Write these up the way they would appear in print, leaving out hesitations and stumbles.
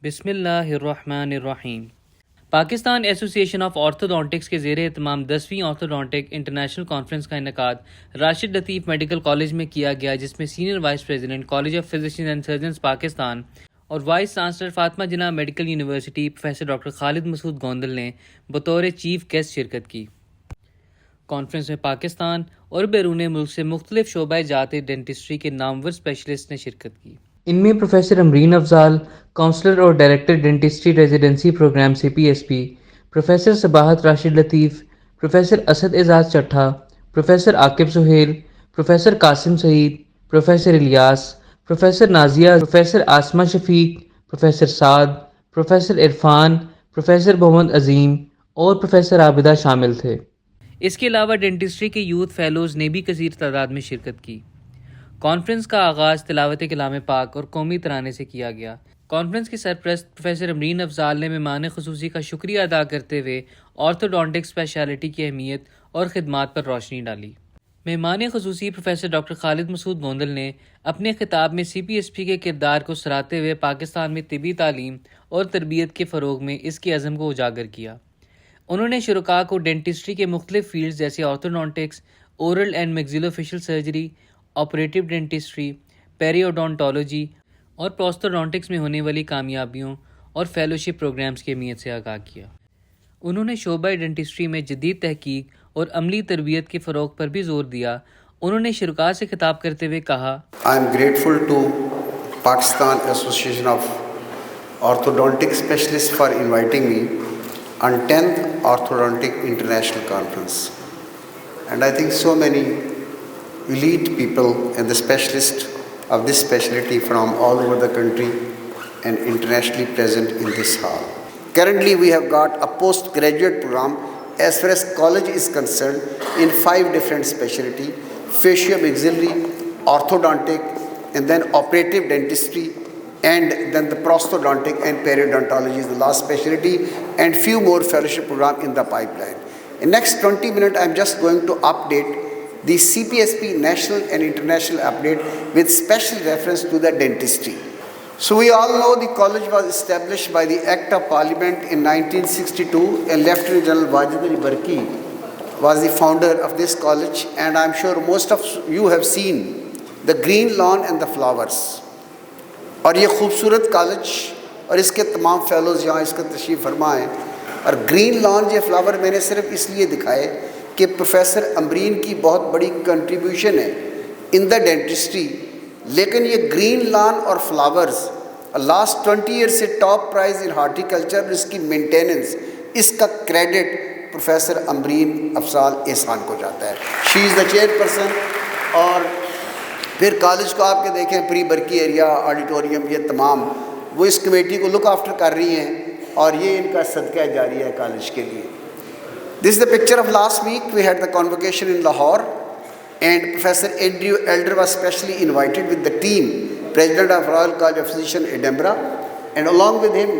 بسم اللہ الرحمن الرحیم۔ پاکستان ایسوسی ایشن آف آرتھوڈونٹکس کے زیر اہتمام 10ویں آرتھوڈونٹک انٹرنیشنل کانفرنس کا انعقاد راشد لطیف میڈیکل کالج میں کیا گیا، جس میں senior vice president college of physicians and surgeons Pakistan اور وائس چانسلر فاطمہ جناح میڈیکل یونیورسٹی پروفیسر ڈاکٹر خالد مسعود گوندل نے بطور چیف گیسٹ شرکت کی۔ کانفرنس میں پاکستان اور بیرون ملک سے مختلف شعبۂ جات ڈینٹسٹری کے نامور اسپیشلسٹ نے شرکت کی۔ ان میں پروفیسر امرین افضال، کونسلر اور director dentistry residency program CPSP، professor Sabahat Rashid Latif, professor Asad Aizaz Chattha, professor Aqib Sohail, professor Qasim Saeed, professor Ilyas, professor Nazia, professor Asma Shafiq, professor Saad, professor Irfan, professor Muhammad Azeem اور پروفیسر عابدہ شامل تھے۔ اس کے علاوہ ڈینٹسٹری کے یوتھ فیلوز نے بھی کثیر تعداد میں شرکت کی۔ کانفرنس کا آغاز تلاوت کلام پاک اور قومی ترانے سے کیا گیا۔ کانفرنس کے سرپرست پروفیسر امرین افضال نے مہمان خصوصی کا شکریہ ادا کرتے ہوئے آرتھوڈونٹک اسپیشلٹی کی اہمیت اور خدمات پر روشنی ڈالی۔ مہمان خصوصی پروفیسر ڈاکٹر خالد مسعود گوندل نے اپنے خطاب میں CPSP کے کردار کو سراہتے ہوئے پاکستان میں طبی تعلیم اور تربیت کے فروغ میں اس کے عزم کو اجاگر کیا۔ انہوں نے شرکاء کو ڈینٹسٹری کے مختلف فیلڈز جیسے orthodontics, oral and maxillofacial surgery, operative dentistry, periodontology اور پروستوڈونٹکس میں ہونے والی کامیابیوں اور فیلوشپ پروگرامز کی اہمیت سے آگاہ کیا۔ انہوں نے شعبہ ڈینٹسٹری میں جدید تحقیق اور عملی تربیت کے فروغ پر بھی زور دیا۔ انہوں نے شرکاء سے خطاب کرتے ہوئے کہا، I am grateful to Pakistan Association of Orthodontic Specialists for inviting me on 10th Orthodontic International Conference. And I think so many elite people and the specialists of this specialty from all over the country and internationally present in this hall. Currently we have got a postgraduate program as far as college is concerned in 5 different specialty: facial-maxillary, orthodontic, and then operative dentistry, and then the prosthodontic and periodontology is the last specialty, and few more fellowship program in the pipeline. In next 20 minutes I'm just going to update the CPSP national and international update with special reference to the dentistry. So we all know the college was established by the Act of Parliament in 1962, and Lieutenant General Wajid Ali Barki was the founder of this college, and I'm sure most of you have seen the green lawn and the flowers. اور یہ خوبصورت college اور اس کے تمام fellows یہاں اس کا تشریف فرما ہیں، اور گرین لان یہ فلاور میں نے صرف اس لیے دکھائے کہ پروفیسر امرین کی بہت بڑی کنٹریبیوشن ہے ان دا ڈینٹسٹری، لیکن یہ گرین لان اور فلاورز لاسٹ 20 ایئر سے ٹاپ پرائز ان ہارٹیکلچر، اس کی مینٹیننس، اس کا کریڈٹ پروفیسر امرین افضال احسان کو جاتا ہے۔ شی از دا چیئر پرسن، اور پھر کالج کو آپ کے دیکھیں پری برکی ایریا، آڈیٹوریم، یہ تمام وہ اس کمیٹی کو لک آفٹر کر رہی ہیں، اور یہ ان کا صدقہ جاری ہے کالج کے لیے۔ This is the picture of last week we had the convocation in Lahore, and professor Andrew Elder was specially invited with the team, president of Royal College of Physician Edinburgh, and along with him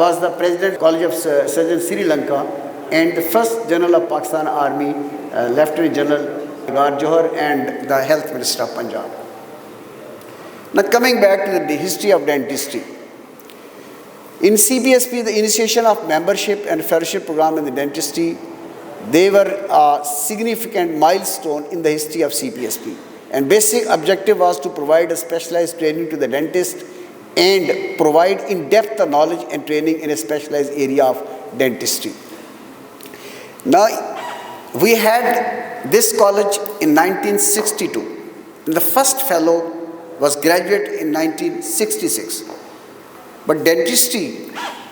was the president college of surgeons Sri Lanka and the first general of Pakistan Army, Lieutenant General Johar, and the health minister of Punjab. Now coming back to the history of dentistry. In CPSP, the initiation of membership and fellowship program in the dentistry, they were a significant milestone in the history of CPSP. And basic objective was to provide a specialized training to the dentist and provide in-depth knowledge and training in a specialized area of dentistry. Now, we had this college in 1962. And the first fellow was graduate in 1966. But dentistry,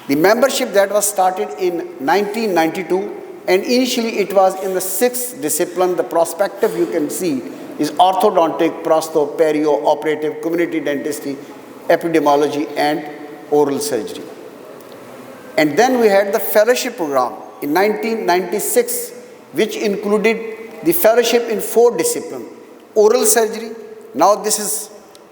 the membership that was started in 1992, and initially it was in the 6th discipline. The prospective you can see is orthodontic, prosto, perio, operative, community dentistry, epidemiology, and oral surgery. And then we had the fellowship program in 1996, which included the fellowship in 4 disciplines. Oral surgery, now this is,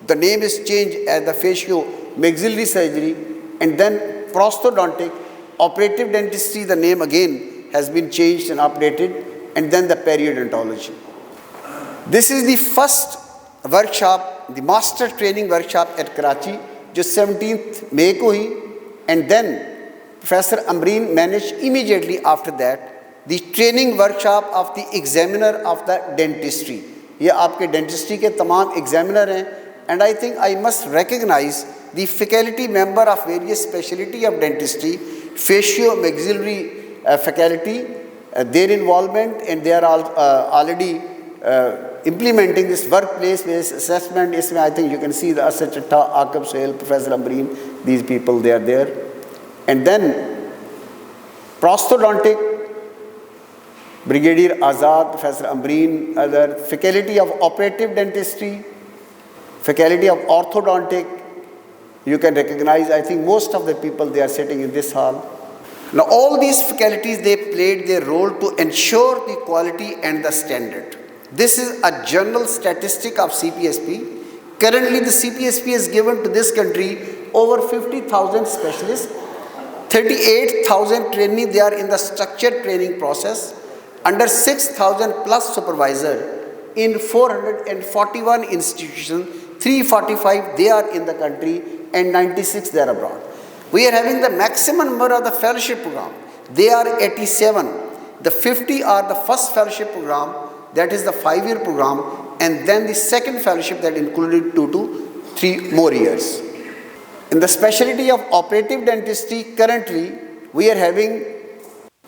the name is changed as the facial-maxillary surgery, and then prosthodontic, operative dentistry, the name again has been changed and updated, and then the periodontology. This is the first workshop, the master training workshop at Karachi, जो 17th मई को हुई, and then Professor Ambreen managed immediately after that the training workshop of the examiner of the dentistry. ये आपके dentistry के तमाम examiner हैं, and I think I must recognize the faculty member of various specialty of dentistry, facio-maxillary faculty, their involvement, and they are all already implementing this workplace-based assessment. Isme, I think you can see the Asad Chatta, Aqab Sohail, Professor Ambreen, these people, they are there. And then prosthodontic, Brigadier Azad, Professor Ambreen, other faculty of operative dentistry, faculty of orthodontic. You can recognize, I think most of the people, they are sitting in this hall. Now all these faculties, they played their role to ensure the quality and the standard. This is a general statistic of CPSP. Currently the CPSP has given to this country over 50,000 specialists, 38,000 trainees, they are in the structured training process, under 6,000 plus supervisor in 441 institutions, 345 they are in the country and 96 they are abroad. We are having the maximum number of the fellowship program. They are 87. The 50 are the first fellowship program, that is the 5-year program, and then the second fellowship that included 2 to 3 more years. In the specialty of operative dentistry, currently we are having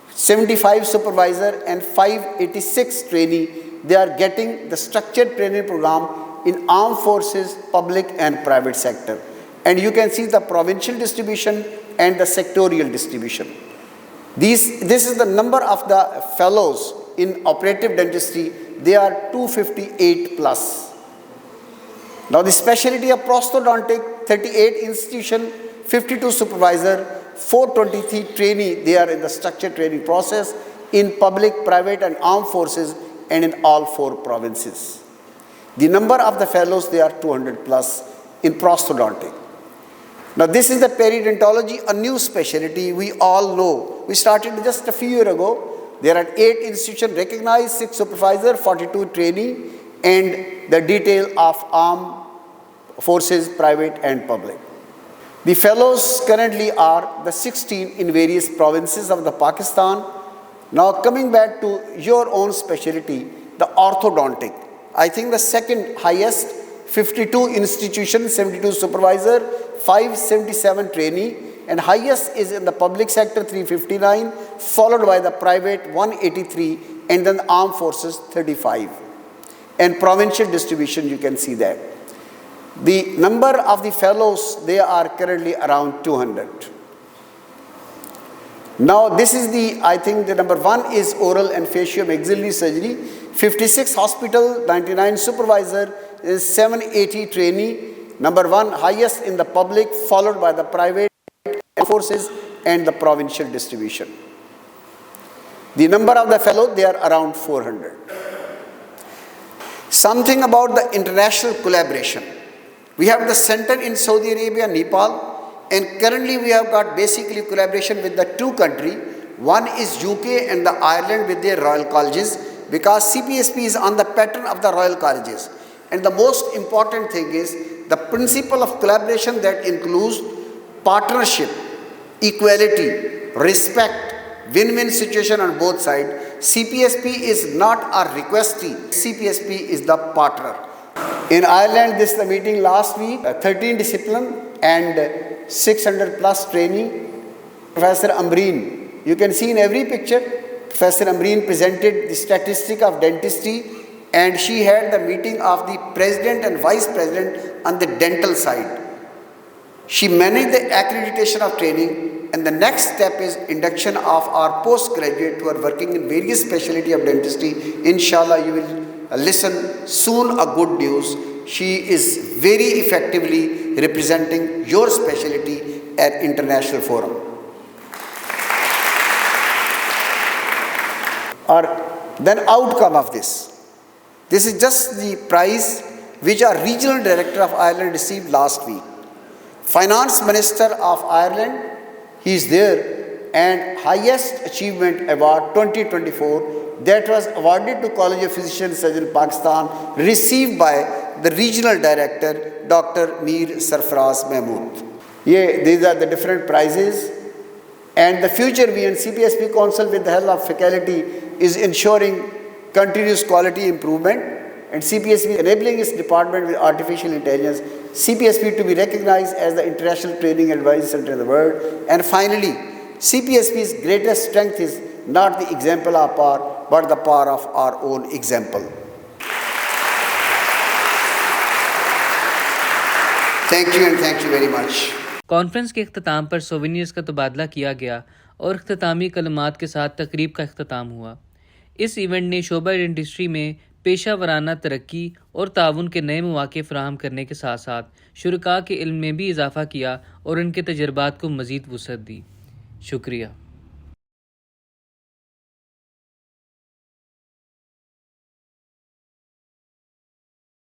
75 supervisor and 586 trainee. They are getting the structured training program in armed forces, public and private sector. And you can see the provincial distribution and the sectorial distribution. This is the number of the fellows in operative dentistry. They are 258 plus. Now the specialty of prosthodontic, 38 institution, 52 supervisor, 423 trainee, they are in the structured training process in public, private and armed forces and in all 4 provinces. The number of the fellows, they are 200 plus in prosthodontic. Now this is the periodontology, a new specialty we all know. We started just a few years ago. There are 8 institutions recognized, 6 supervisor, 42 trainee, and the detail of armed forces, private and public. The fellows currently are the 16 in various provinces of the Pakistan. Now coming back to your own specialty, the orthodontic. I think the second highest, 52 institutions, 72 supervisor, 577 trainee, and highest is in the public sector, 359, followed by the private, 183, and then armed forces, 35. And provincial distribution, you can see that. The number of the fellows, they are currently around 200. Now this is the, I think the number 1 is oral and facio-maxillary surgery, 56 hospital, 99 supervisor, 780 trainee. Number 1 highest in the public, followed by the private forces and the provincial distribution. The number of the fellows, they are around 400. Something about the international collaboration. We have the center in Saudi Arabia, Nepal, and currently we have got basically collaboration with the 2 countries. One is UK and the Ireland with their royal colleges, because CPSP is on the pattern of the royal colleges. And the most important thing is the principle of collaboration that includes partnership, equality, respect, win-win situation on both sides. CPSP is not a requestee, CPSP is the partner. In Ireland, this is the meeting last week, 13 discipline and 600 plus training. Professor Ambreen, you can see in every picture, Professor Ambreen presented the statistic of dentistry, and she had the meeting of the president and vice president on the dental side. She managed the accreditation of training, and the next step is induction of our postgraduate who are working in various specialty of dentistry. Inshallah, you will listen soon a good news. She is very effectively representing your specialty at international forum. Or then outcome of this. This is just the prize which our regional director of Ireland received last week. Finance Minister of Ireland, he is there, and highest achievement award 2024 that was awarded to College of Physicians and Surgeons Pakistan, received by the regional director Dr. Mir Sarfraz Mahmood. These are the different prizes. And the future vision, CPSP Council with the help of faculty is ensuring continuous quality improvement, and CPSP enabling its department with artificial intelligence, CPSP to be recognized as the international training advice center in the world. And finally, CPSP's greatest strength is not the example of power, but the power of our own example. Thank you and thank you very much. Conference کے اختتام پر سووینئرز کا تبادلہ کیا گیا اور اختتامی کلمات کے ساتھ تقریب کا اختتام ہوا۔ اس ایونٹ نے شعبہ ڈینٹسٹری میں پیشہ ورانہ ترقی اور تعاون کے نئے مواقع فراہم کرنے کے ساتھ ساتھ شرکاء کے علم میں بھی اضافہ کیا اور ان کے تجربات کو مزید وسعت دی۔ شکریہ۔